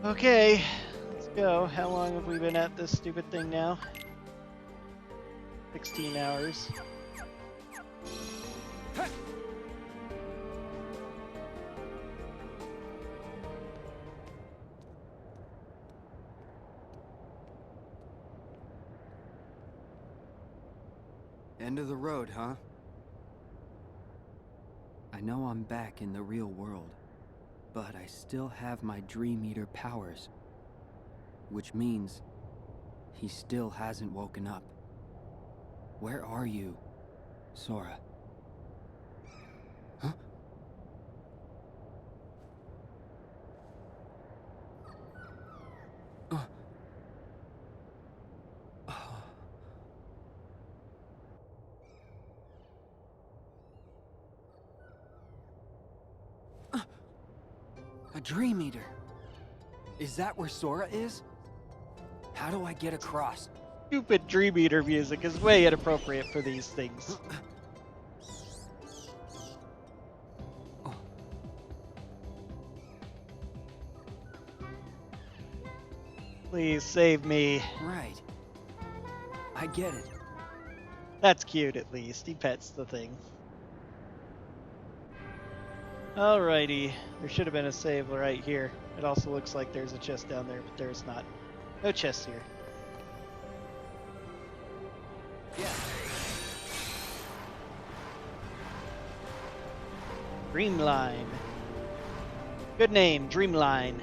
Okay, let's go. How long have we been at this stupid thing now? 16 hours. End of the road, huh? I know I'm back in the real world, but I still have my Dream Eater powers. Which means he still hasn't woken up. Where are you, Sora? Huh? A Dream Eater. Is that where Sora is? How do I get across? Stupid Dream Eater music is way inappropriate for these things. Please save me. Right. I get it. That's cute, at least. He pets the thing. Alrighty. There should have been a save right here. It also looks like there's a chest down there, but there's not. No chest here. Yeah. Dreamline. Good name, Dreamline.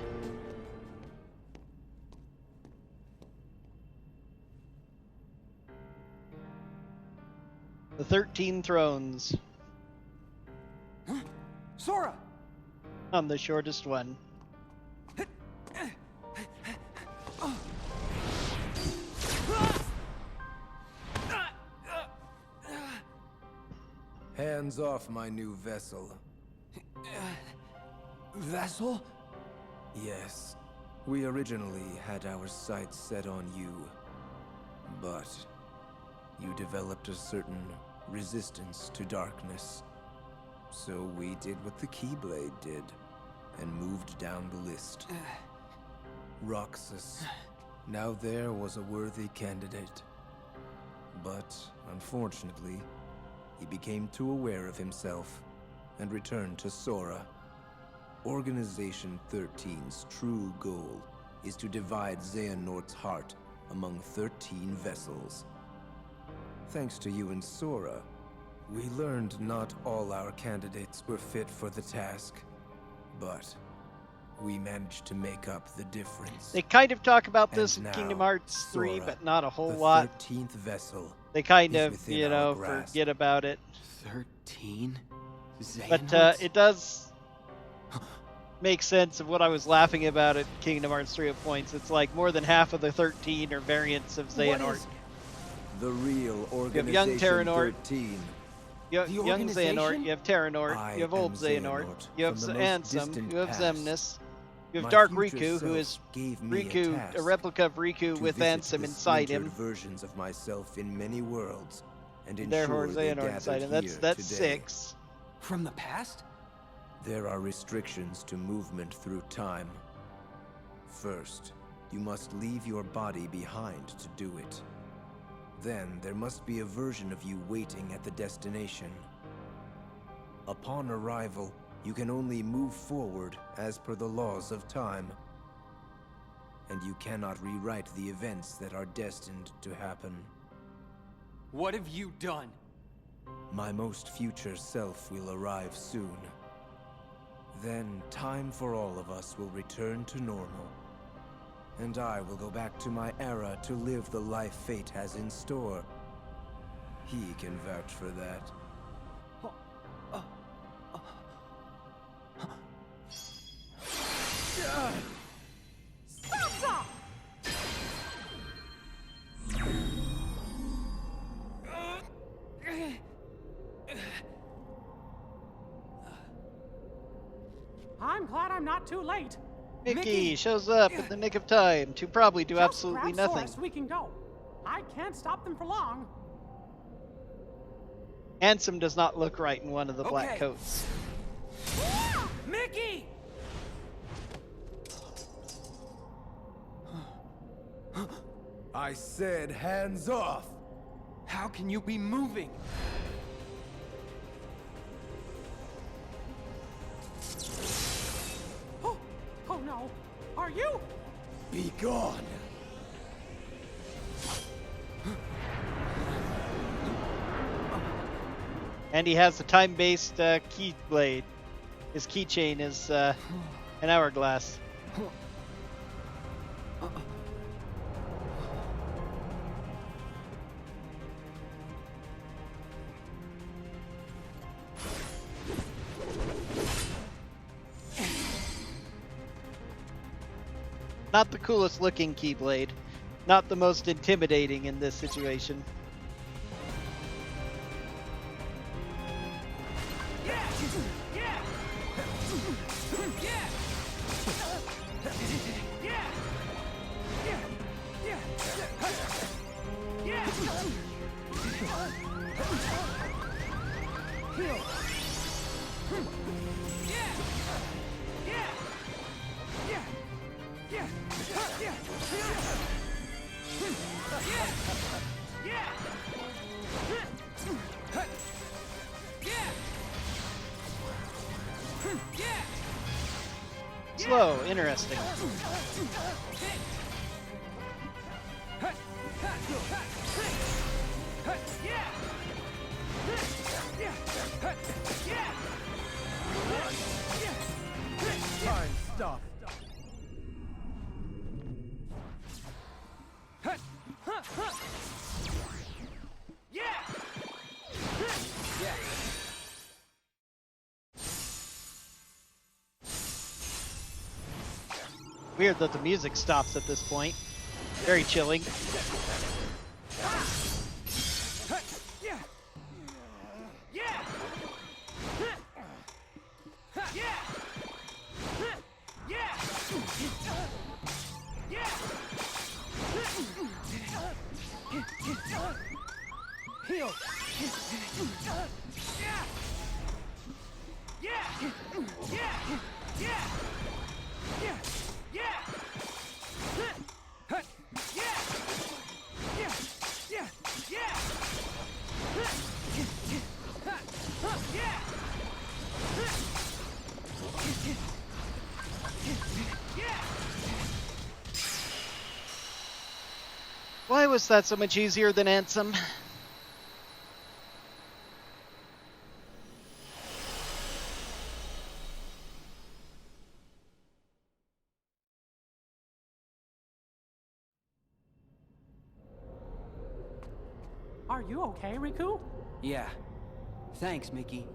The 13 Thrones. Huh? Sora! I'm the shortest one. Hands off my new vessel. Vessel? Yes, we originally had our sights set on you, but you developed a certain resistance to darkness. So we did what the Keyblade did, and moved down the list. Roxas. Now there was a worthy candidate. But, unfortunately, he became too aware of himself, and returned to Sora. Organization 13's true goal is to divide Xehanort's heart among 13 vessels. Thanks to you and Sora, we learned not all our candidates were fit for the task, but we managed to make up the difference. They kind of talk about this And in now, Kingdom Hearts 3, Sora, but not a whole the lot. 13th vessel. They kind is of, within you our know, grasp. forget about it. 13? But Xehanorts? it does make sense of what I was laughing about at Kingdom Hearts 3 at points. It's like more than half of the 13 are variants of Xehanort. The real You have Organization young Xehanort, 13. young organization? Xehanort, you have Terranort, I you have old am Xehanort, Xehanort you have from the most Ansem, distant you have past. Xemnas, you have My Dark future Riku, who self is gave me Riku, task a replica of Riku to with visit Ansem the inside splintered him. versions of myself in many worlds, and Therefore, ensure they Xehanort inside gathered him. here That's today. 6. From the past? There are restrictions to movement through time. First, you must leave your body behind to do it. Then there must be a version of you waiting at the destination. Upon arrival, you can only move forward as per the laws of time. And you cannot rewrite the events that are destined to happen. What have you done? My most future self will arrive soon. Then time for all of us will return to normal. And I will go back to my era to live the life fate has in store. He can vouch for that. I'm glad I'm not too late. Mickey shows up in the nick of time to probably do Just absolutely grab nothing. Sora so we can go. I can't stop them for long. Ansem does not look right in one of the black Okay. coats. Mickey! I said hands off! How can you be moving? Oh, oh no. Are you? Be gone! And he has a time-based keyblade. His keychain is an hourglass. Not the coolest looking Keyblade. Not the most intimidating in this situation. Slow, interesting. Time stop. Weird that the music stops at this point. Very chilling. Why was that so much easier than Ansem? Are you okay, Riku? Yeah. Thanks, Mickey.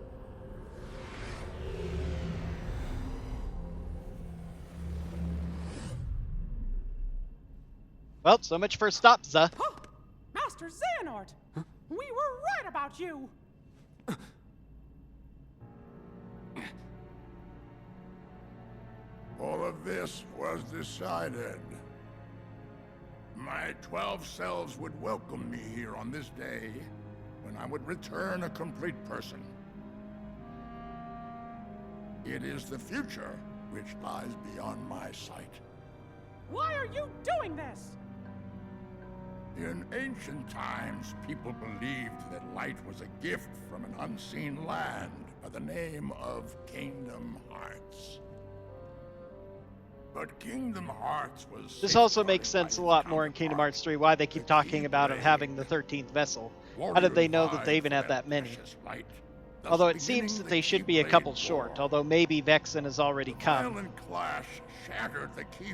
Well, so much for Stopza. Master Xehanort! We were right about you! All of this was decided. My 12 selves would welcome me here on this day, when I would return a complete person. It is the future which lies beyond my sight. Why are you doing this? In ancient times, people believed that light was a gift from an unseen land by the name of Kingdom Hearts. But Kingdom Hearts was... This also makes sense a lot more in Kingdom Hearts 3, why they keep talking about him having the 13th vessel. How did they know that they even had that many? Although it seems that they should be a couple short, although maybe Vexen has already come.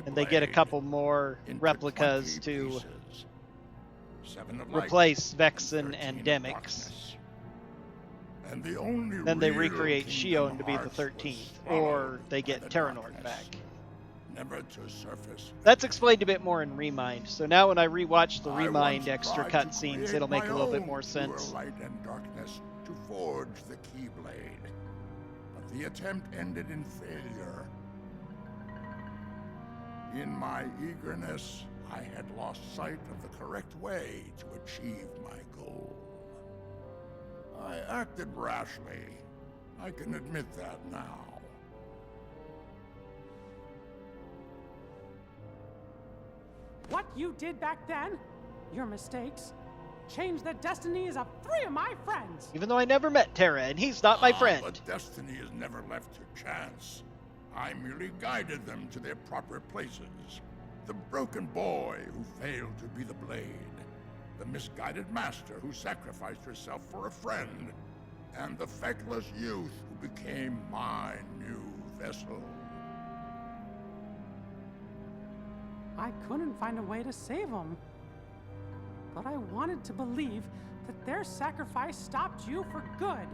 And they get a couple more replicas to replace Vexen and Demyx. Then they recreate Shion to be the 13th, or they get Xehanort back. Never to surface. That's explained a bit more in Remind, so now when I rewatch the Remind extra cutscenes, it'll make a little bit more sense. Light and darkness to forge the Keyblade, but the attempt ended in failure. In my eagerness, I had lost sight of the correct way to achieve my goal. I acted rashly. I can admit that now. What you did back then your mistakes changed the destinies of 3 of my friends. Even though I never met Terra, and he's not my friend. But destiny is never left to chance. I merely guided them to their proper places. The broken boy who failed to be the blade. The misguided master who sacrificed herself for a friend. And the feckless youth who became my new vessel. I couldn't find a way to save them. But I wanted to believe that their sacrifice stopped you for good.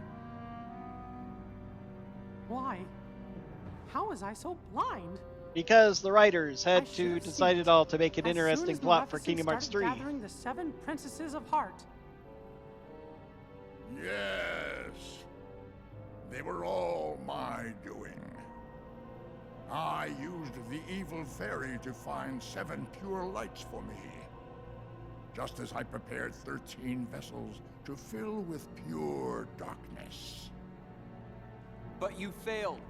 Why? How was I so blind? Because the writers I had should to have decide seen it all to make an as soon interesting as plot for Maleficent Kingdom Hearts started 3. gathering the 7 princesses of heart. Yes. They were all my doing. I used the evil fairy to find 7 pure lights for me. Just as I prepared 13 vessels to fill with pure darkness. But you failed.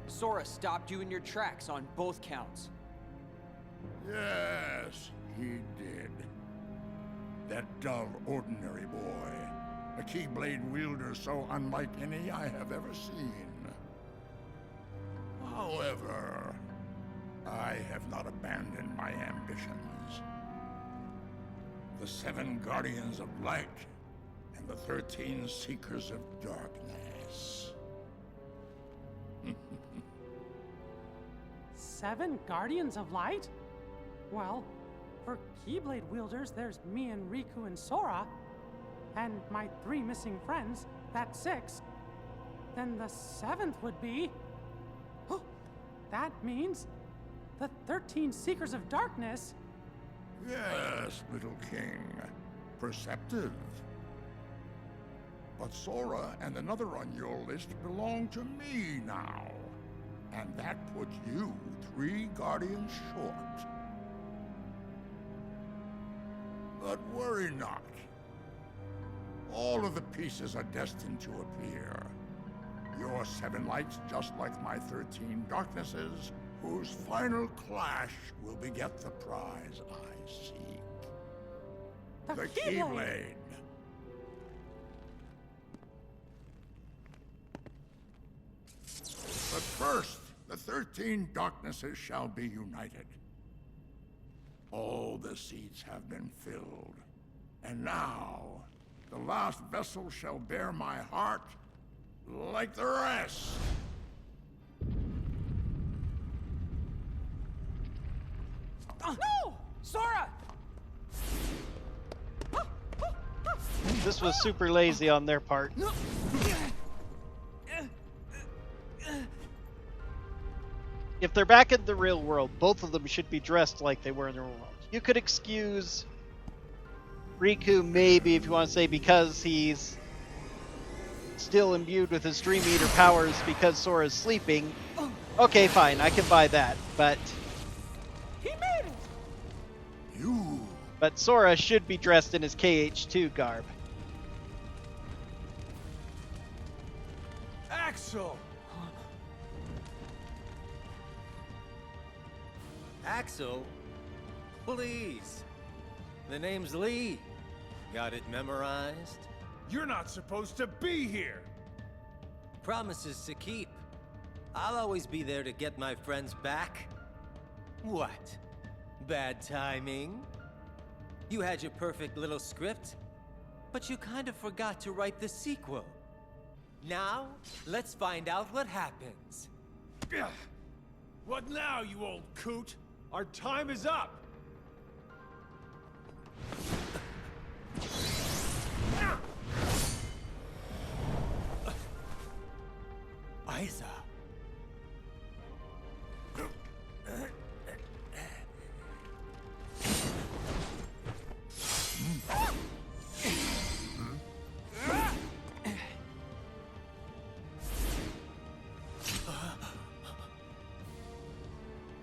Sora stopped you in your tracks on both counts. Yes, he did. That dull, ordinary boy. A Keyblade wielder so unlike any I have ever seen. However, I have not abandoned my ambitions. The 7 Guardians of Light and the 13 Seekers of Darkness. 7 Guardians of Light? Well, for Keyblade wielders, there's me and Riku and Sora. And my 3 missing friends, that's 6. Then the 7th would be... Oh, that means the 13 Seekers of Darkness. Yes, little king. Perceptive. But Sora and another on your list belong to me now. And that puts you 3 guardians short. But worry not. All of the pieces are destined to appear. Your 7 lights, just like my 13 darknesses, whose final clash will beget the prize I seek. The Keyblade. Keyblade! But first, the 13 darknesses shall be united. All the seats have been filled. And now, the last vessel shall bear my heart like the rest. No! Sora! This was super lazy on their part. If they're back in the real world, both of them should be dressed like they were in the real world. You could excuse Riku maybe, if you want to say, because he's still imbued with his Dream Eater powers because Sora's sleeping. Okay, fine, I can buy that, but... He made it! You... But Sora should be dressed in his KH2 garb. Axel! Axel? Please. The name's Lee. Got it memorized? You're not supposed to be here! Promises to keep. I'll always be there to get my friends back. What? Bad timing? You had your perfect little script, but you kind of forgot to write the sequel. Now, let's find out what happens. Ugh. What now, you old coot? Our time is up! Isa.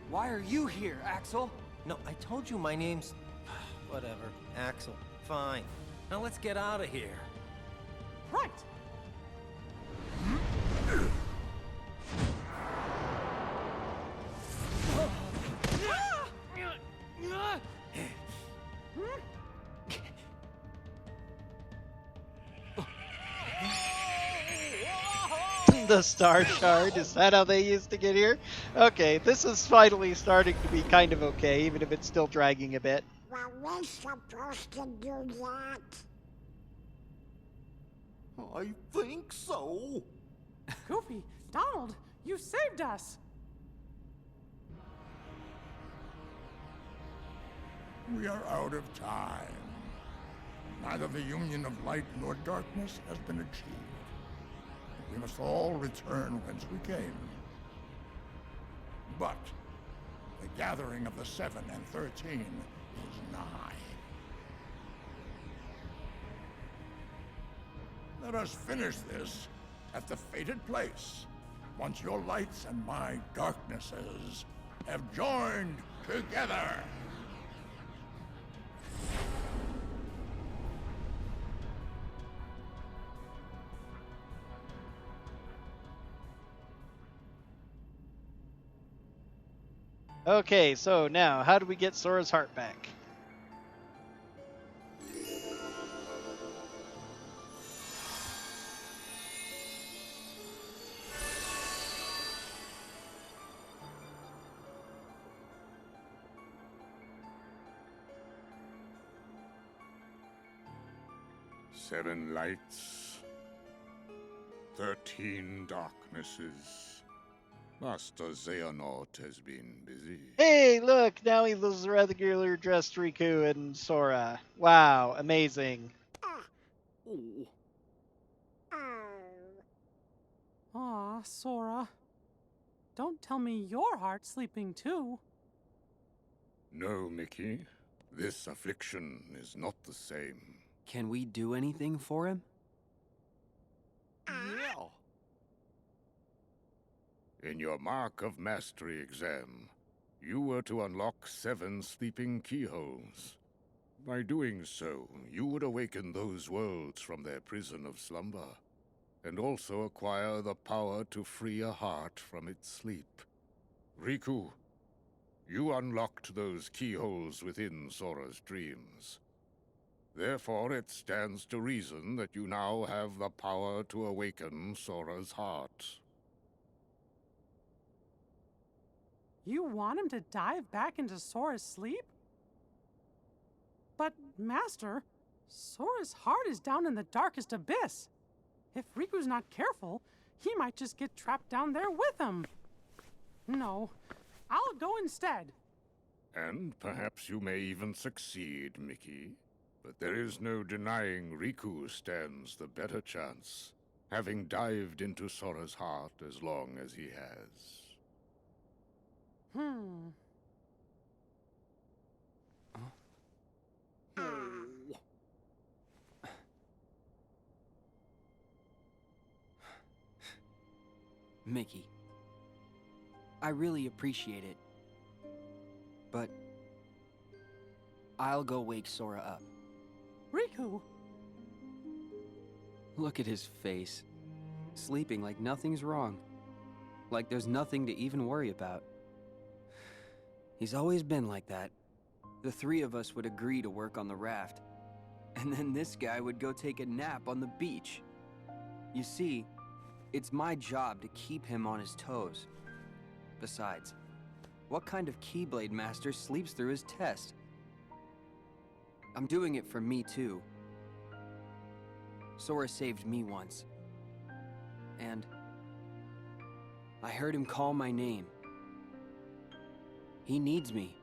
Why are you here, Axel? No, I told you my name's... Whatever. Axel. Fine. Now let's get out of here. Right! The Star Shard, is that how they used to get here? Okay, this is finally starting to be kind of okay, even if it's still dragging a bit. Were we supposed to do that? I think so. Goofy, Donald, you saved us! We are out of time. Neither the union of light nor darkness has been achieved. We must all return whence we came. But the gathering of the 7 and 13 is nigh. Let us finish this at the fated place, once your lights and my darknesses have joined together. Okay, so now, how do we get Sora's heart back? Seven lights, 13 darknesses. Master Xehanort has been busy. Hey, look! Now he loses a regular dressed Riku and Sora. Wow, amazing. Oh, Aw, Sora. Don't tell me your heart's sleeping too. No, Mickey. This affliction is not the same. Can we do anything for him? yeah. In your Mark of Mastery exam, you were to unlock 7 sleeping keyholes. By doing so, you would awaken those worlds from their prison of slumber, and also acquire the power to free a heart from its sleep. Riku, you unlocked those keyholes within Sora's dreams. Therefore, it stands to reason that you now have the power to awaken Sora's heart. You want him to dive back into Sora's sleep? But, Master, Sora's heart is down in the darkest abyss. If Riku's not careful, he might just get trapped down there with him. No, I'll go instead. And perhaps you may even succeed, Mickey. But there is no denying Riku stands the better chance, having dived into Sora's heart as long as he has. Mickey, I really appreciate it, but I'll go wake Sora up. Riku! Look at his face, sleeping like nothing's wrong, like there's nothing to even worry about. He's always been like that. The 3 of us would agree to work on the raft, and then this guy would go take a nap on the beach. You see, it's my job to keep him on his toes. Besides, what kind of Keyblade Master sleeps through his test? I'm doing it for me too. Sora saved me once, and I heard him call my name. He needs me.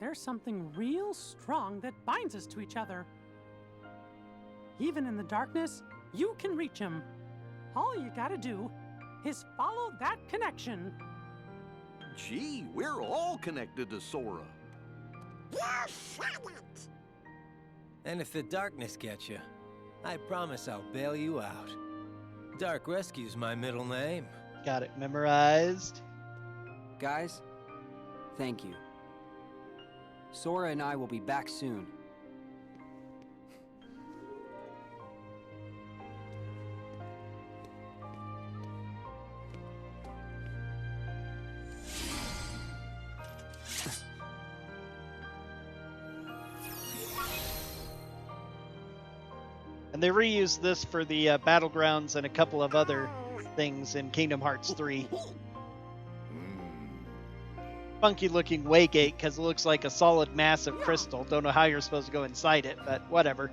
There's something real strong that binds us to each other. Even in the darkness, you can reach him. All you gotta do is follow that connection. Gee, we're all connected to Sora. You said it! And if the darkness gets you, I promise I'll bail you out. Dark Rescue's my middle name. Got it memorized. Guys, thank you. Sora and I will be back soon. And they reused this for the battlegrounds and a couple of other things in Kingdom Hearts 3. Funky looking waygate because it looks like a solid mass of crystal. Don't know how you're supposed to go inside it, but whatever.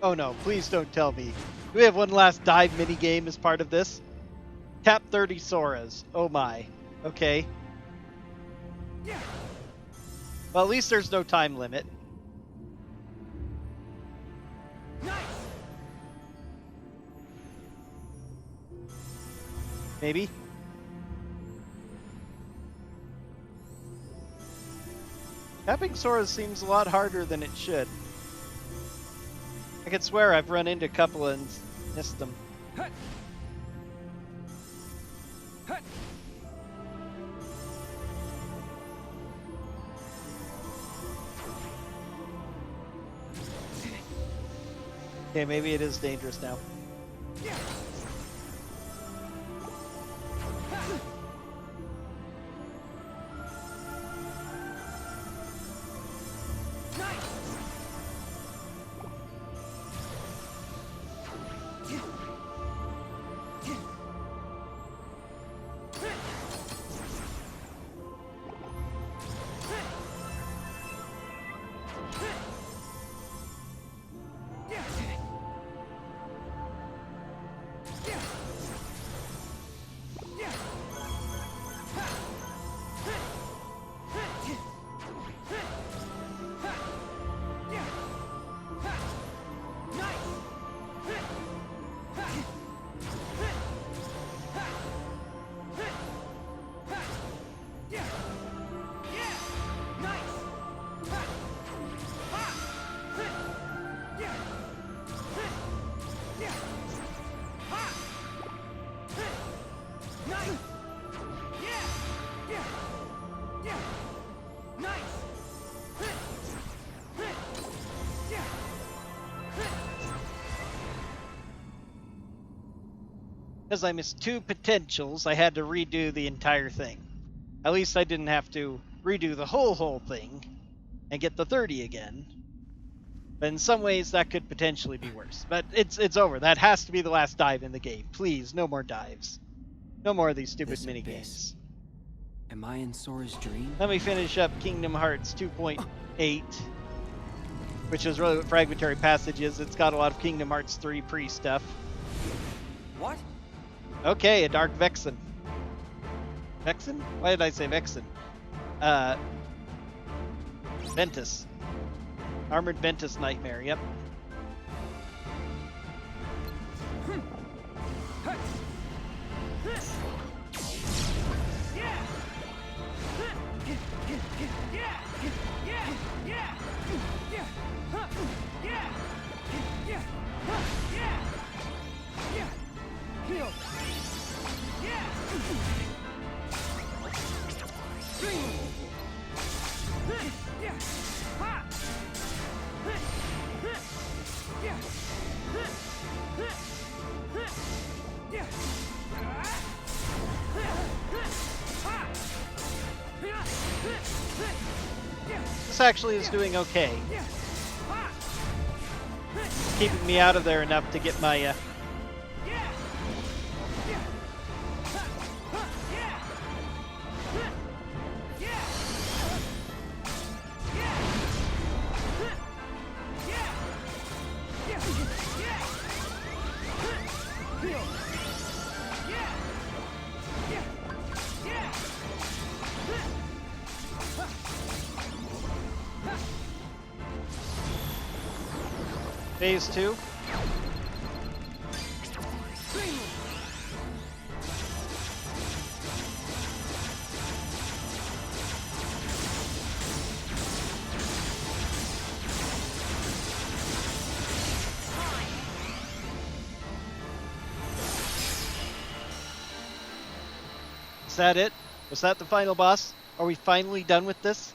Oh no, please don't tell me. Do we have one last dive minigame as part of this? Tap 30 Soras. Oh my. Okay. Well, at least there's no time limit. Maybe? Tapping Sora seems a lot harder than it should. I could swear I've run into a couple and missed them. Okay, maybe it is dangerous now. Because I missed 2 potentials, I had to redo the entire thing. At least I didn't have to redo the whole thing and get the 30 again. But in some ways, that could potentially be worse. But it's over. That has to be the last dive in the game. Please, no more dives. No more of these stupid minigames. Am I in Sora's dream? Let me finish up Kingdom Hearts 2.8, which is really what Fragmentary Passage is. It's got a lot of Kingdom Hearts 3 pre-stuff. What? Okay, a Dark Vexen. Vexen? Why did I say Vexen? Ventus. Armored Ventus Nightmare, yep. This actually is doing okay. Keeping me out of there enough to get my Phase 2. Is that it? Was that the final boss? Are we finally done with this?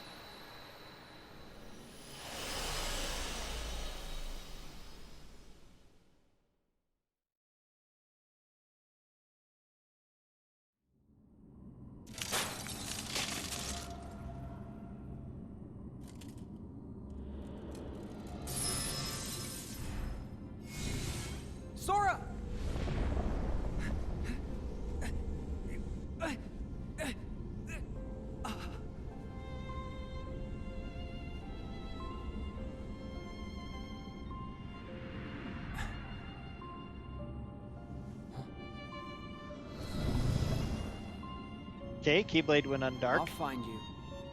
Okay, Keyblade went undark. I'll find you,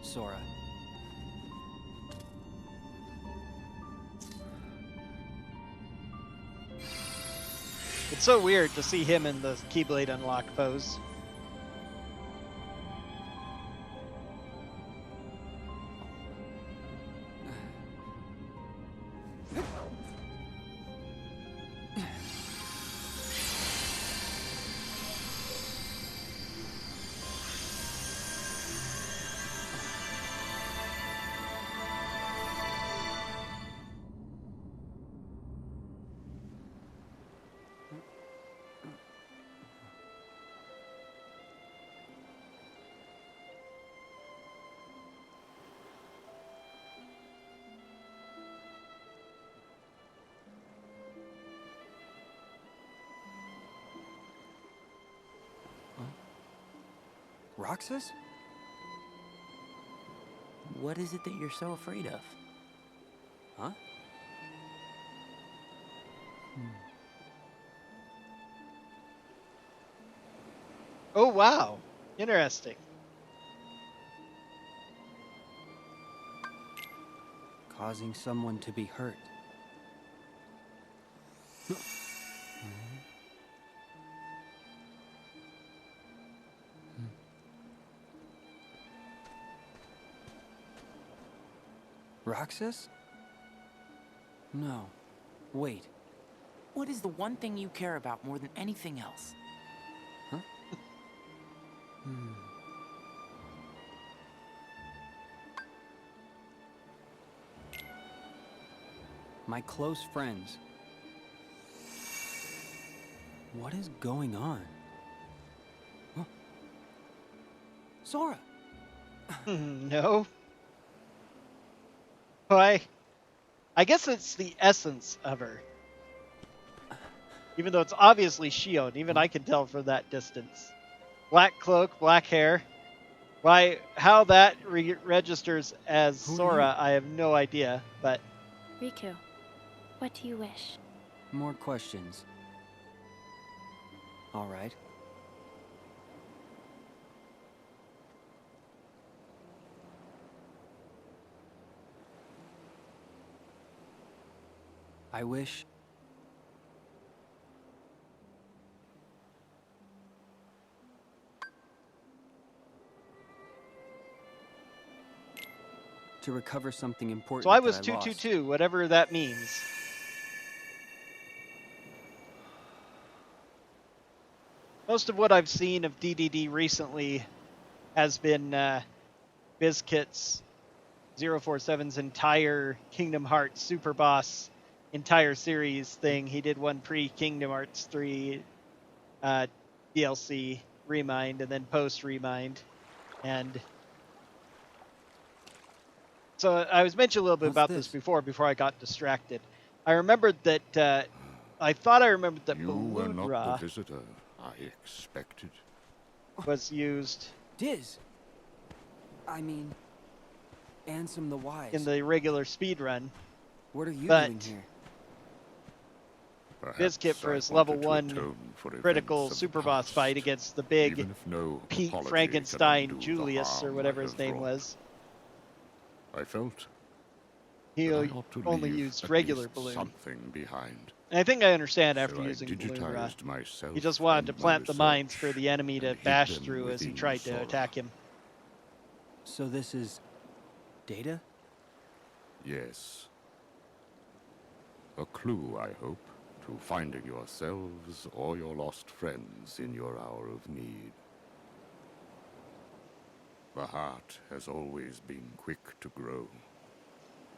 Sora. It's so weird to see him in the Keyblade unlock pose. Roxas? What is it that you're so afraid of? Huh? Oh, wow. Interesting. Causing someone to be hurt. Roxas? No. Wait. What is the one thing you care about more than anything else? Huh? My close friends. What is going on? Huh? Sora! No. Why? I guess it's the essence of her. Even though it's obviously Shion, even I can tell from that distance. Black cloak, black hair. Why? How that registers as Who are Sora, you? I have no idea. But Riku, what do you wish? More questions. All right. I wish to recover something important. so I was that 222, whatever that means. Most of what I've seen of DDD recently has been Bizkit's 047's entire Kingdom Hearts Super Boss entire series thing. He did one pre-Kingdom Hearts 3 DLC Remind and then post-Remind. And so I was mentioning a little bit What's about this? this before I got distracted. I remembered that I thought I remembered that You were Balloon not Ra the visitor I expected. was used Diz. I mean, Ansem the Wise. in the regular speed run. What are you but- doing here? Perhaps Bizkit for I his level wanted to 1 atone for critical events of the super boss past, fight against the big even if no Pete apology can Frankenstein undo the Julius or harm whatever I his have name wrought. was. I felt He that I ought to only leave used at regular least balloon. something behind. And I think I understand after So I using Balloon Ra. digitized myself He just wanted to and my plant the mines for research the enemy to and hid bash them through as he within tried to Sora. attack him. So this is data? Yes. A clue, I hope, to finding yourselves or your lost friends in your hour of need. The heart has always been quick to grow.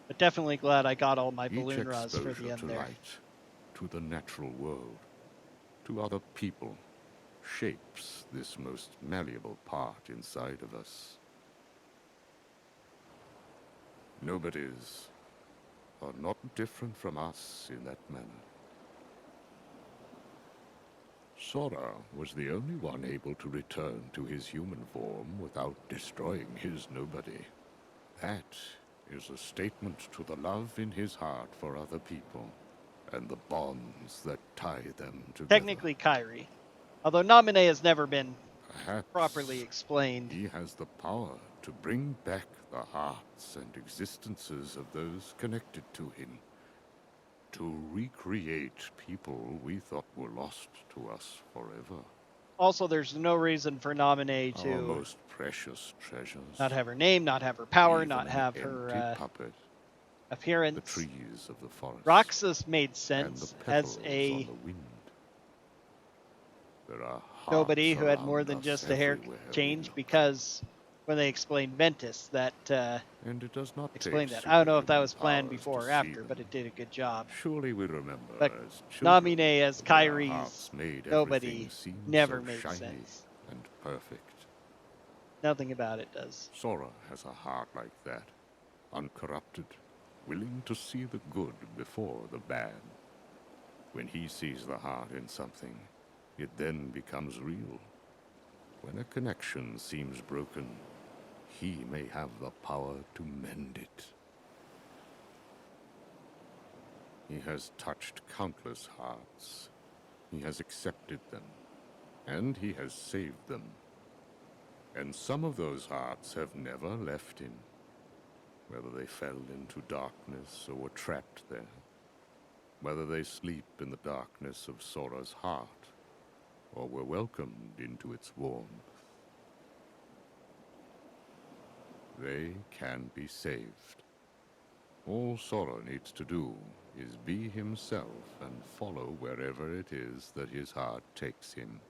But definitely glad I got all my Each Balloon Ras for the exposure end to there. light, to the natural world, to other people, shapes this most malleable part inside of us. Nobody's are not different from us in that manner. Sora was the only one able to return to his human form without destroying his nobody. That is a statement to the love in his heart for other people, and the bonds that tie them together. Technically Kairi. Although Naminé has never been Perhaps properly explained. he has the power to bring back the hearts and existences of those connected to him. To recreate people we thought were lost to us forever. Also, there's no reason for Naminé Our to most precious treasures. not have her name, not have her power, Even not an have empty her puppet. appearance. The trees of the forest. Roxas made and sense the as petals a on the wind. There are nobody hearts who had around more than us just a hair everywhere we change, look. because when they explained Ventus, that And it does not explained take that. I don't know if that was superhuman planned powers before to or see after, them. but it did a good job. Surely we remember But as children Naminé as the way our Kyrie's hearts made nobody everything seem never so made shiny sense. and perfect. Nothing about it does. Sora has a heart like that, uncorrupted, willing to see the good before the bad. When he sees the heart in something, it then becomes real. When a connection seems broken, he may have the power to mend it. He has touched countless hearts. He has accepted them, and he has saved them. And some of those hearts have never left him, whether they fell into darkness or were trapped there, whether they sleep in the darkness of Sora's heart, or were welcomed into its warmth. They can be saved. All Sora needs to do is be himself and follow wherever it is that his heart takes him.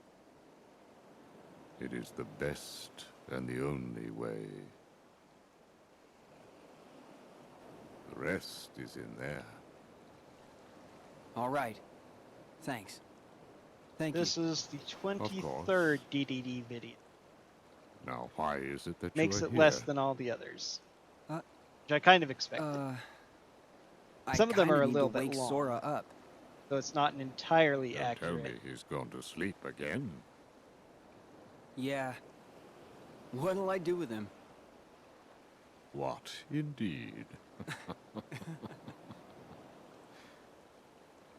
It is the best and the only way. The rest is in there. All right. Thanks. Thank This you. is the 23rd DDD video. Now, why is it that Makes you are it here? less than all the others. Uh, Which I kind of expected. Some of them I are a kinda little need to bit wake long. Sora up. So it's not entirely Don't tell accurate. me he's gone to sleep again. Yeah. What'll I do with him? What, indeed?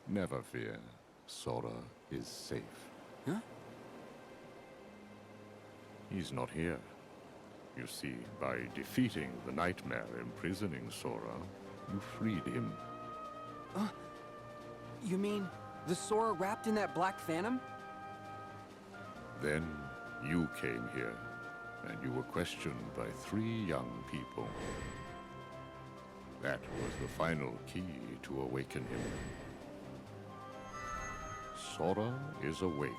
Never fear. Sora is safe. Huh? He's not here. You see, by defeating the nightmare imprisoning Sora, you freed him. You mean the Sora wrapped in that black phantom? Then you came here, and you were questioned by 3 young people. That was the final key to awaken him. Sora is awake.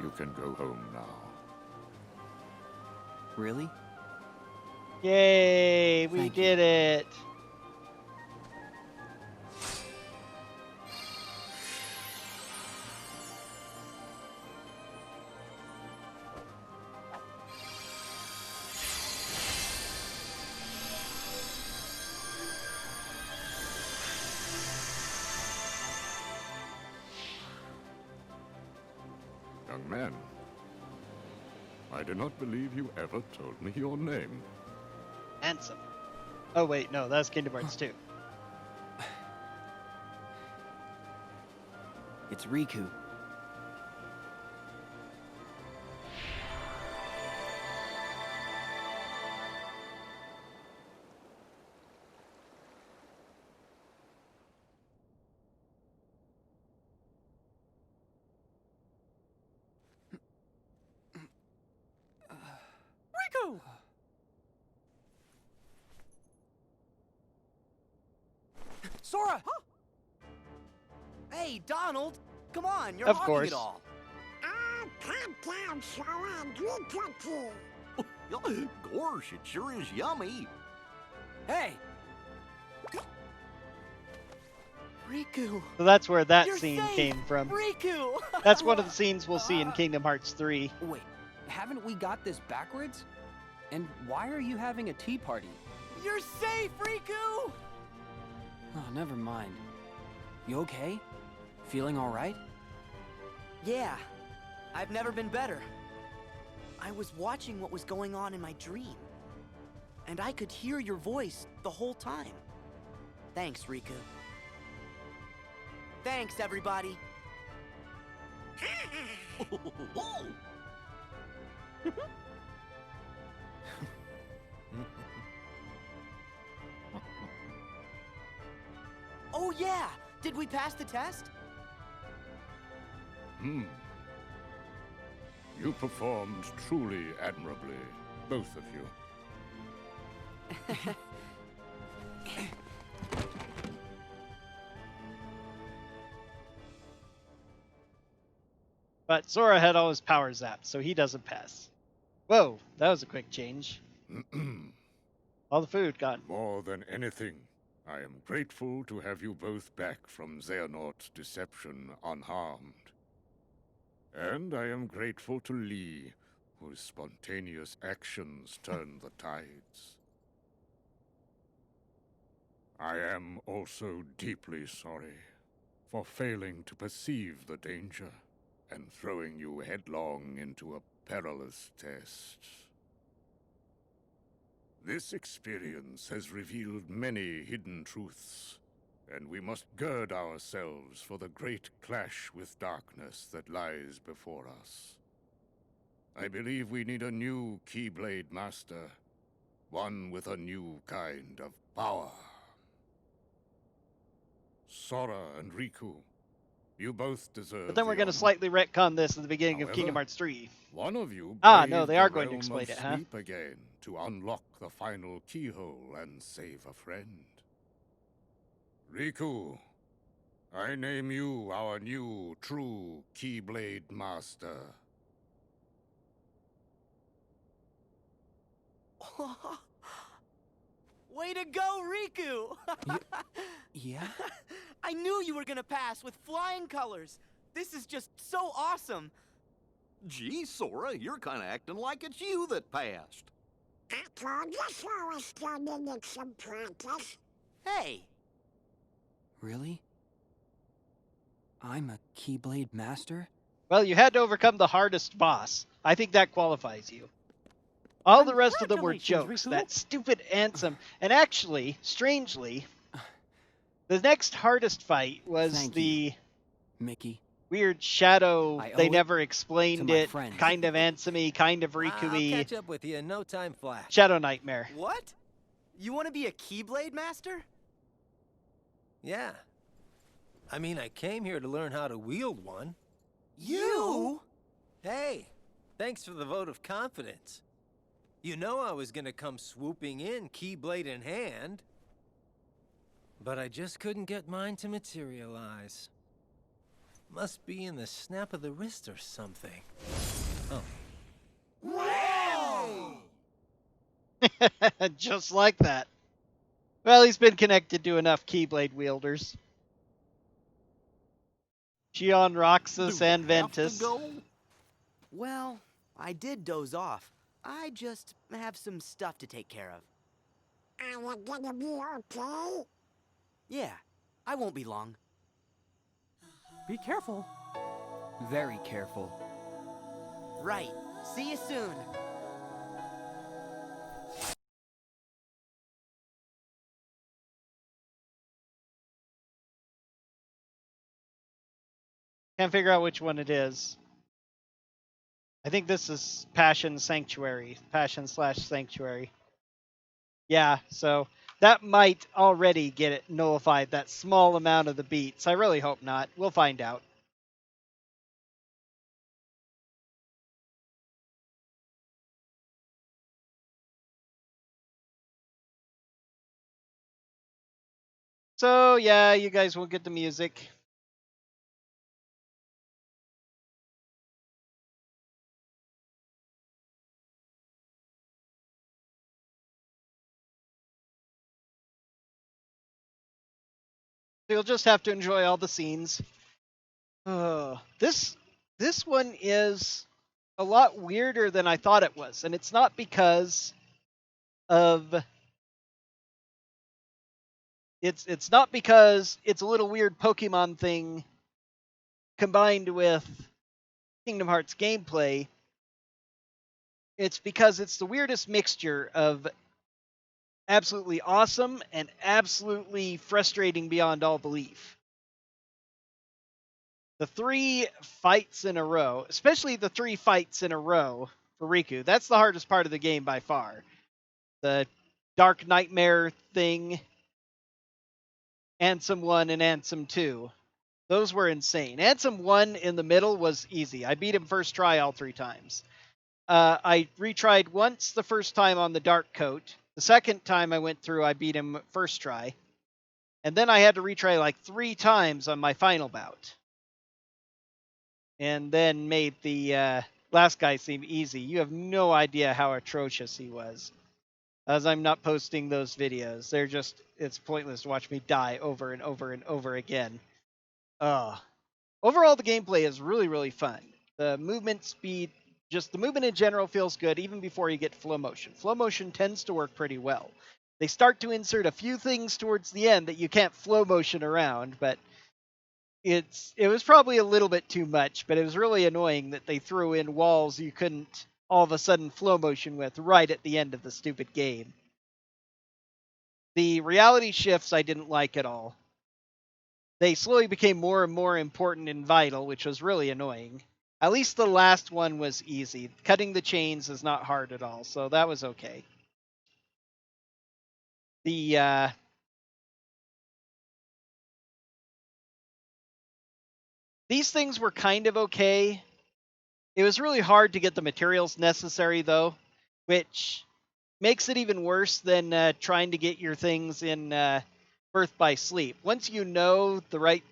You can go home now. Really? Yay, we Thank you. did it. Young man, I do not believe you ever told me your name. Handsome. Oh wait, no, that's Kingdom Hearts 2. It's Riku. Riku! Sora! Hey, Donald! Come on, you're Of hogging course. it all. Calm down, Sora, and drink your tea. Gosh, it sure is yummy. Hey! Riku! So that's where that You're scene safe! came from. Riku! That's one of the scenes we'll see in Kingdom Hearts 3. Wait, haven't we got this backwards? And why are you having a tea party? You're safe, Riku! Oh, never mind. You okay? Feeling all right? Yeah, I've never been better. I was watching what was going on in my dream, and I could hear your voice the whole time. Thanks, Riku. Thanks, everybody. Oh yeah! Did we pass the test? You performed truly admirably, both of you. But Sora had all his power zapped, so he doesn't pass. Whoa, that was a quick change. All the food gone. More than anything, I am grateful to have you both back from Xehanort's deception unharmed. And I am grateful to Lee, whose spontaneous actions turned the tides. I am also deeply sorry for failing to perceive the danger and throwing you headlong into a perilous test. This experience has revealed many hidden truths, and we must gird ourselves for the great clash with darkness that lies before us. I believe we need a new Keyblade Master, one with a new kind of power. Sora and Riku, you both deserve. But then we're going to slightly retcon this at the beginning of Kingdom Hearts 3. One of you no, they are the going to realm explain of it, huh? sleep again to unlock the final keyhole and save a friend. Riku, I name you our new true Keyblade Master. Way to go, Riku! Yeah? I knew you were gonna pass with flying colors. This is just so awesome. Gee, Sora, you're kind of acting like it's you that passed. I told you Sora still needed some practice. Hey! Really? I'm a Keyblade Master? Well, you had to overcome the hardest boss. I think that qualifies you. All the rest of them were jokes. Riku. That stupid Ansem. And actually, strangely, the next hardest fight was Thank the you, Mickey. weird shadow. I owe They it never to explained my it. friends. Kind of Ansem-y, kind of I'll Riku-y. catch up with you in no time flat. Shadow Nightmare. What? You want to be a Keyblade Master? Yeah. I mean, I came here to learn how to wield one. You? Hey, thanks for the vote of confidence. You know I was gonna come swooping in, Keyblade in hand. But I just couldn't get mine to materialize. Must be in the snap of the wrist or something. Oh. Wow! Just like that. Well, he's been connected to enough Keyblade wielders. Gion, Roxas, Do we and have Ventus. to go? Well, I did doze off. I just have some stuff to take care of. Are you gonna be okay? Yeah, I won't be long. Be careful. Very careful. Right. See you soon. Can't figure out which one it is. I think this is Passion Sanctuary. Passion/Sanctuary. Yeah, so that might already get it nullified, that small amount of the beats. I really hope not. We'll find out. So, yeah, you guys will get the music. You'll just have to enjoy all the scenes. This one is a lot weirder than I thought it was, and it's not because of it's not because it's a little weird Pokemon thing combined with Kingdom Hearts gameplay. It's because it's the weirdest mixture of absolutely awesome and absolutely frustrating beyond all belief. the 3 fights in a row, especially the 3 fights in a row for Riku, that's the hardest part of the game by far. The Dark Nightmare thing, Ansem 1 and Ansem 2. Those were insane. Ansem 1 in the middle was easy. I beat him first try all 3 times. I retried once the first time on the Dark Coat. The second time I went through, I beat him first try. And then I had to retry like 3 times on my final bout. And then made the last guy seem easy. You have no idea how atrocious he was. As I'm not posting those videos. They're just, it's pointless to watch me die over and over and over again. Overall, the gameplay is really, really fun. The movement speed, just the movement in general feels good even before you get flow motion. Flow motion tends to work pretty well. They start to insert a few things towards the end that you can't flow motion around, but it was probably a little bit too much, but it was really annoying that they threw in walls you couldn't all of a sudden flow motion with right at the end of the stupid game. The reality shifts I didn't like at all. They slowly became more and more important and vital, which was really annoying. At least the last one was easy. Cutting the chains is not hard at all, so that was okay. These things were kind of okay. It was really hard to get the materials necessary, though, which makes it even worse than trying to get your things in Birth by Sleep. Once you know the right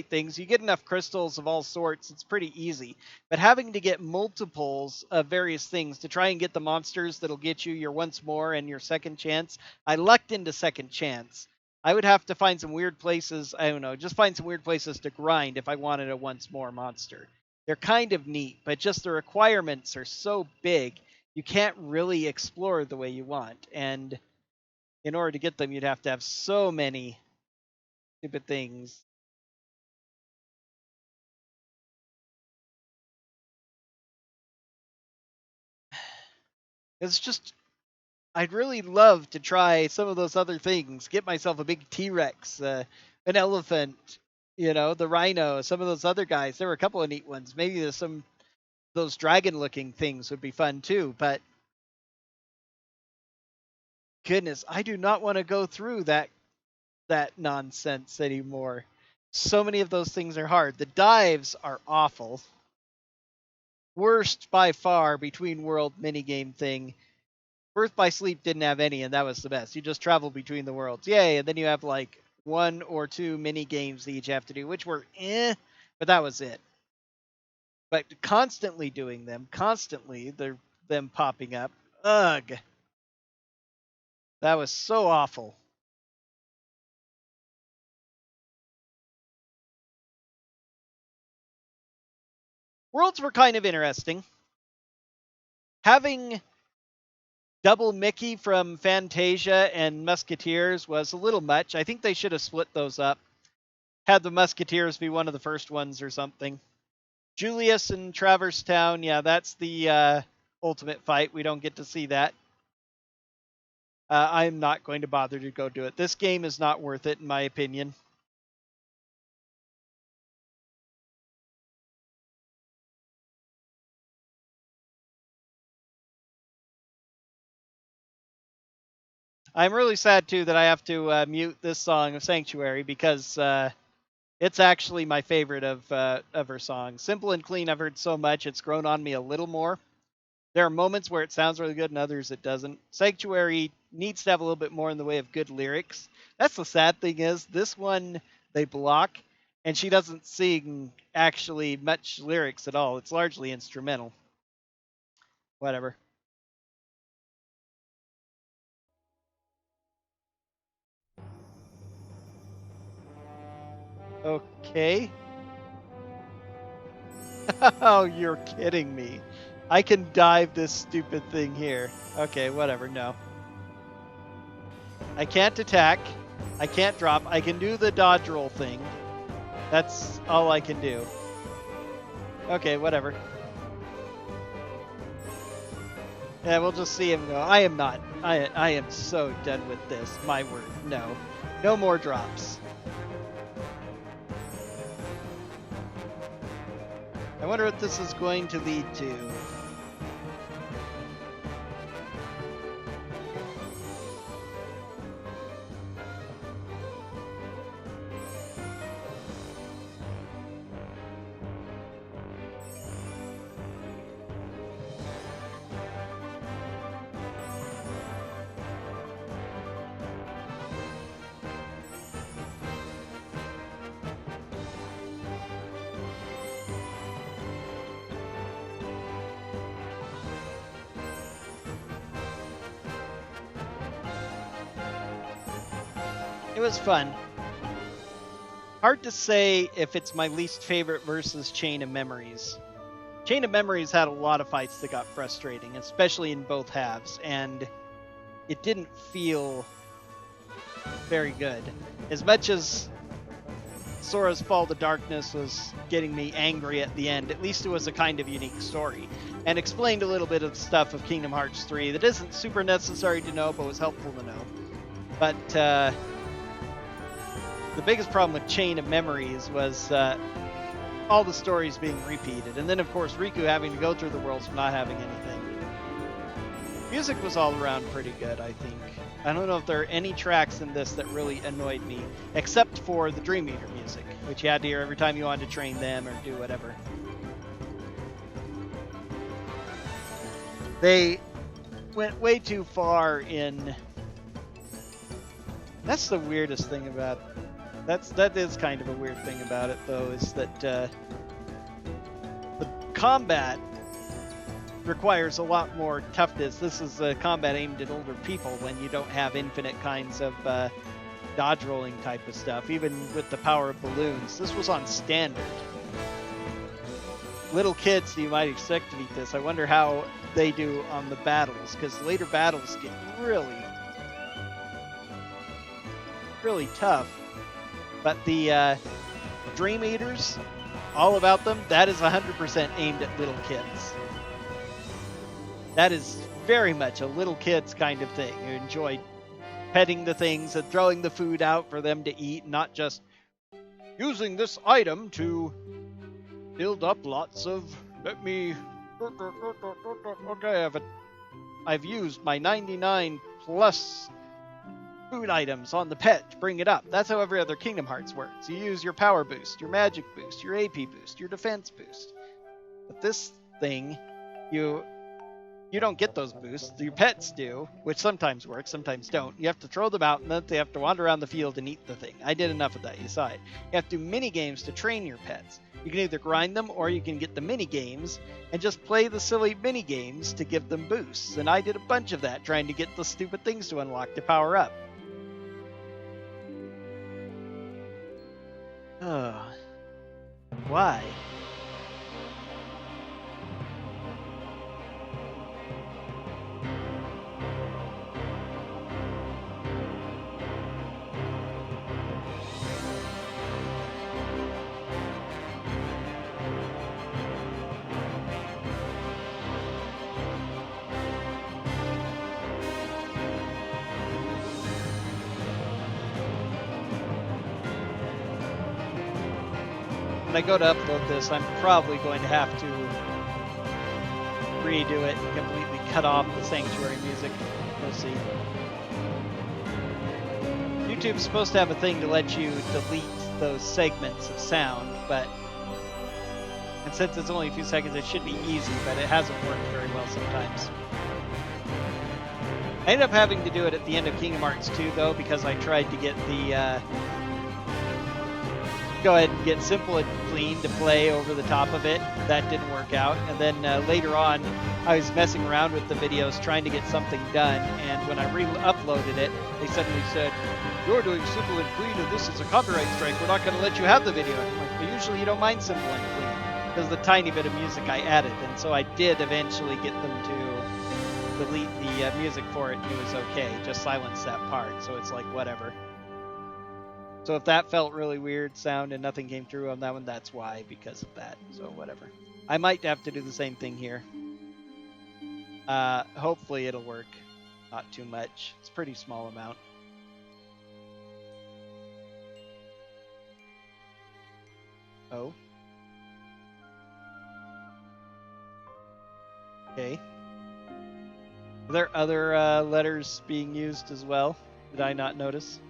things, you get enough crystals of all sorts, it's pretty easy. But having to get multiples of various things to try and get the monsters that'll get you your once more and your second chance, I lucked into second chance. I would have to find some weird places, I don't know, just find some weird places to grind if I wanted a once more monster. They're kind of neat, but just the requirements are so big, you can't really explore the way you want. And in order to get them, you'd have to have so many stupid things. It's just, I'd really love to try some of those other things. Get myself a big T-Rex, an elephant, you know, the rhino, some of those other guys. There were a couple of neat ones. Maybe there's some those dragon-looking things would be fun too, but goodness, I do not want to go through that nonsense anymore. So many of those things are hard. The dives are awful. Worst by far between world minigame thing. Birth by Sleep didn't have any, and that was the best. You just travel between the worlds. Yay, and then you have like 1 or 2 mini games that each have to do, which were but that was it. But constantly doing them, them popping up, ugh. That was so awful. Worlds were kind of interesting. Having double Mickey from Fantasia and Musketeers was a little much. I think they should have split those up. Had the Musketeers be one of the first ones or something. Julius and Traverse Town, yeah, that's the ultimate fight. We don't get to see that. I'm not going to bother to go do it. This game is not worth it, in my opinion. I'm really sad, too, that I have to mute this song of Sanctuary, because it's actually my favorite of her songs. Simple and Clean, I've heard so much, it's grown on me a little more. There are moments where it sounds really good and others it doesn't. Sanctuary needs to have a little bit more in the way of good lyrics. That's the sad thing is, this one they block, and she doesn't sing actually much lyrics at all. It's largely instrumental. Whatever. Okay. Oh, you're kidding me. I can dive this stupid thing here. Okay, whatever, no. I can't attack. I can't drop. I can do the dodge roll thing. That's all I can do. Okay, whatever. Yeah, we'll just see him go. I am not. I am so done with this. My word. No. No more drops. wonder what this is going to lead to. It was fun. Hard to say if it's my least favorite versus Chain of Memories. Chain of Memories had a lot of fights that got frustrating, especially in both halves, and it didn't feel very good. As much as Sora's Fall to Darkness was getting me angry at the end, at least it was a kind of unique story, and explained a little bit of the stuff of Kingdom Hearts 3 that isn't super necessary to know, but was helpful to know. But the biggest problem with Chain of Memories was all the stories being repeated. And then, of course, Riku having to go through the worlds for not having anything. Music was all around pretty good, I think. I don't know if there are any tracks in this that really annoyed me, except for the Dream Eater music, which you had to hear every time you wanted to train them or do whatever. They went way too far in... That's the weirdest thing about... That is kind of a weird thing about it, though, is that the combat requires a lot more toughness. This is combat aimed at older people when you don't have infinite kinds of dodge rolling type of stuff, even with the power of balloons. This was on standard. Little kids, you might expect to beat this. I wonder how they do on the battles, because later battles get really tough. But the Dream Eaters, all about them, that is 100% aimed at little kids. That is very much a little kid's kind of thing. You enjoy petting the things and throwing the food out for them to eat, not just using this item to build up lots of, let me, okay, I've used my 99 plus food items on the pet to bring it up. That's how every other Kingdom Hearts works. You use your power boost, your magic boost, your AP boost, your defense boost. But this thing, you don't get those boosts. Your pets do, which sometimes works, sometimes don't. You have to throw them out, and then they have to wander around the field and eat the thing. I did enough of that, you saw it. You have to do mini games to train your pets. You can either grind them, or you can get the mini games and just play the silly mini games to give them boosts. And I did a bunch of that, trying to get the stupid things to unlock to power up. Oh. Why? When I go to upload this, I'm probably going to have to redo it and completely cut off the Sanctuary music. We'll see. YouTube's supposed to have a thing to let you delete those segments of sound, and since it's only a few seconds, it should be easy, but it hasn't worked very well sometimes. I ended up having to do it at the end of Kingdom Hearts 2, though, because I tried to get the go ahead and get Simple and Clean to play over the top of it. That didn't work out. And then later on, I was messing around with the videos trying to get something done, and when I re-uploaded it, they suddenly said, "You're doing Simple and Clean, and this is a copyright strike. We're not going to let you have the video." And I'm like, well, usually you don't mind Simple and Clean, because of the tiny bit of music I added. And so I did eventually get them to delete the music for it, and it was okay. Just silence that part, so it's like, whatever. So if that felt really weird sound and nothing came through on that one, that's why, because of that. So whatever. I might have to do the same thing here. Hopefully it'll work. Not too much. It's a pretty small amount. Oh. Okay. Are there other letters being used as well? Did I not notice?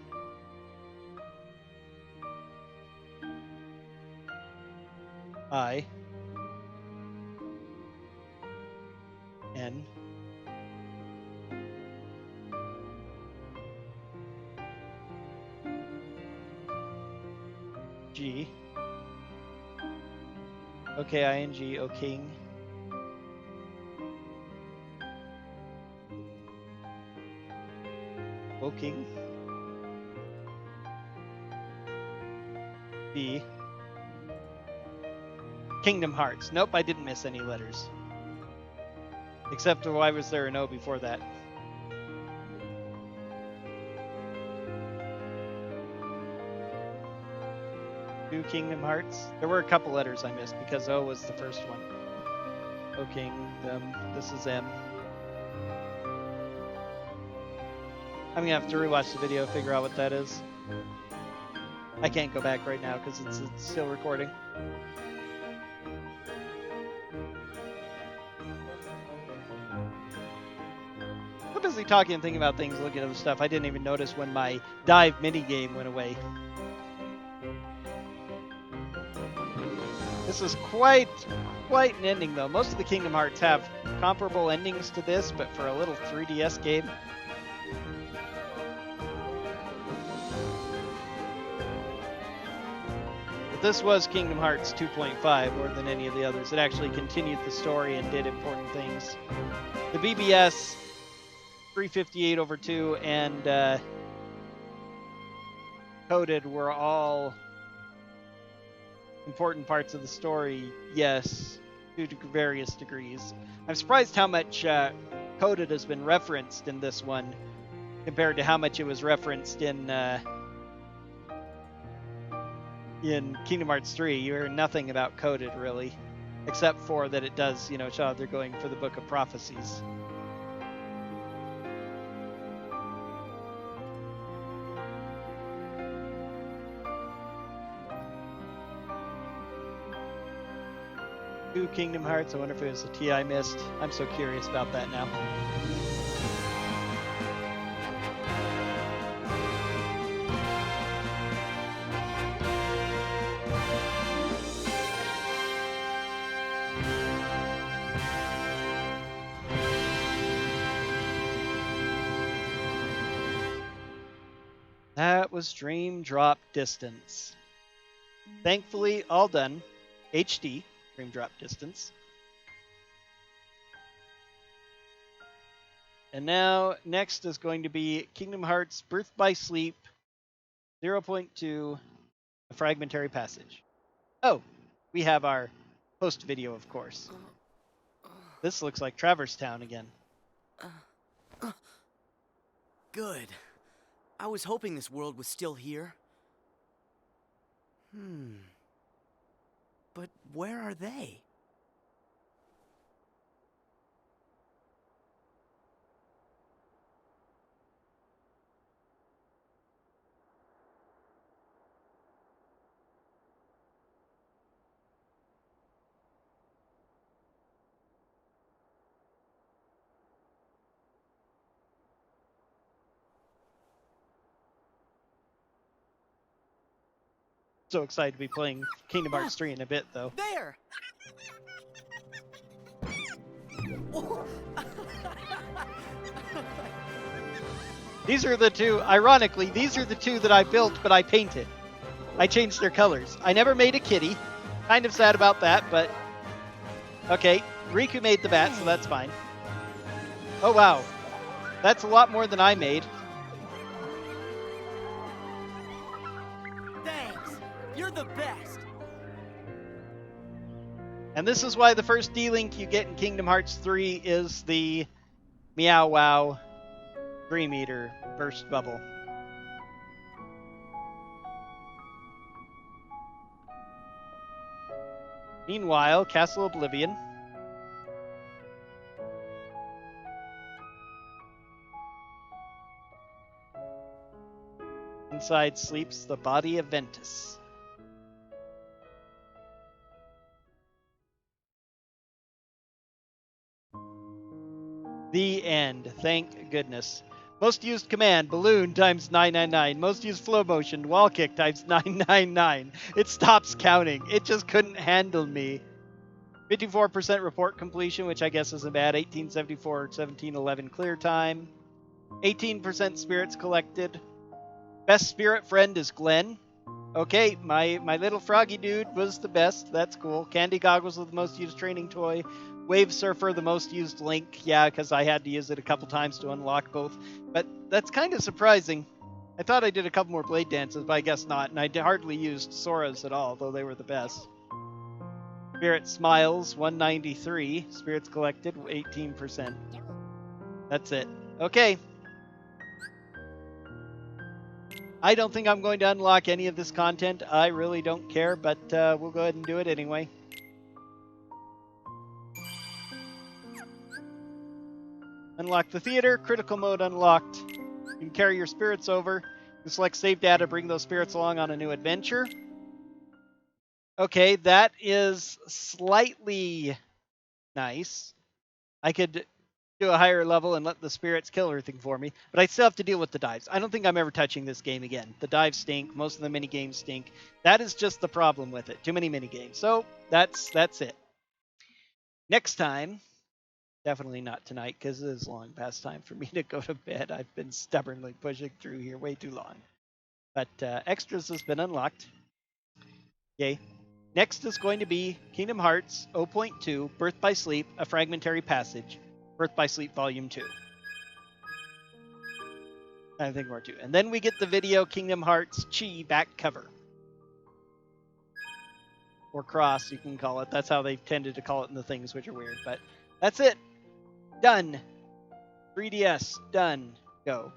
I. N. G. Okay, ing, O king. O king. B. Kingdom Hearts. Nope, I didn't miss any letters. Except why was there an O before that? Two Kingdom Hearts. There were a couple letters I missed because O was the first one. O Kingdom. This is M. I'm gonna have to rewatch the video, figure out what that is. I can't go back right now because it's still recording. I'm busy talking and thinking about things, looking at other stuff. I didn't even notice when my dive minigame went away. This is quite an ending, though. Most of the Kingdom Hearts have comparable endings to this, but for a little 3DS game. But this was Kingdom Hearts 2.5 more than any of the others. It actually continued the story and did important things. The BBS 358/2 and Coded were all important parts of the story, yes, to various degrees. I'm surprised how much Coded has been referenced in this one compared to how much it was referenced in Kingdom Hearts 3. You hear nothing about Coded, really, except for that it does, show how they're going for the Book of Prophecies. Two Kingdom Hearts. I wonder if it was a T I missed. I'm so curious about that now. That was Dream Drop Distance. Thankfully, all done. HD. Dream Drop Distance. And now, next is going to be Kingdom Hearts Birth by Sleep 0.2, A Fragmentary Passage. Oh, we have our post video, of course. This looks like Traverse Town again. Good. I was hoping this world was still here. But where are they? So excited to be playing Kingdom Hearts 3 in a bit, though. There! These are the two, ironically, these are the two that I built, but I painted. I changed their colors. I never made a kitty. Kind of sad about that, but... Okay, Riku made the bat, so that's fine. Oh, wow. That's a lot more than I made. Thanks! You're the best! And this is why the first D-Link you get in Kingdom Hearts 3 is the Meow Wow Dream Eater Burst Bubble. Meanwhile, Castle Oblivion. Inside sleeps the body of Ventus. The end. Thank goodness. Most used command, balloon times 999. Most used flow motion, wall kick times 999. It stops counting. It just couldn't handle me. 54% report completion, which I guess isn't bad. 1874, 1711 clear time. 18% spirits collected. Best spirit friend is Glenn. Okay, my little froggy dude was the best. That's cool. Candy Goggles was the most used training toy. Wave Surfer, the most used Link. Yeah, because I had to use it a couple times to unlock both. But that's kind of surprising. I thought I did a couple more Blade Dances, but I guess not. And I hardly used Sora's at all, though they were the best. Spirit Smiles, 193. Spirits collected, 18%. That's it. Okay. I don't think I'm going to unlock any of this content. I really don't care, but we'll go ahead and do it anyway. Unlock the theater. Critical mode unlocked. You can carry your spirits over. You select save data, bring those spirits along on a new adventure. Okay, that is slightly nice. I could do a higher level and let the spirits kill everything for me, but I still have to deal with the dives. I don't think I'm ever touching this game again. The dives stink. Most of the mini games stink. That is just the problem with it. Too many mini games. So that's it. Next time, definitely not tonight because it is long past time for me to go to bed. I've been stubbornly pushing through here way too long. But extras has been unlocked. Yay. Next is going to be Kingdom Hearts 0.2 Birth by Sleep, A Fragmentary Passage. Birth by Sleep Volume 2. I think more 2. And then we get the video Kingdom Hearts Chi back cover. Or cross, you can call it. That's how they tended to call it in the things, which are weird. But that's it. Done. 3DS. Done. Go.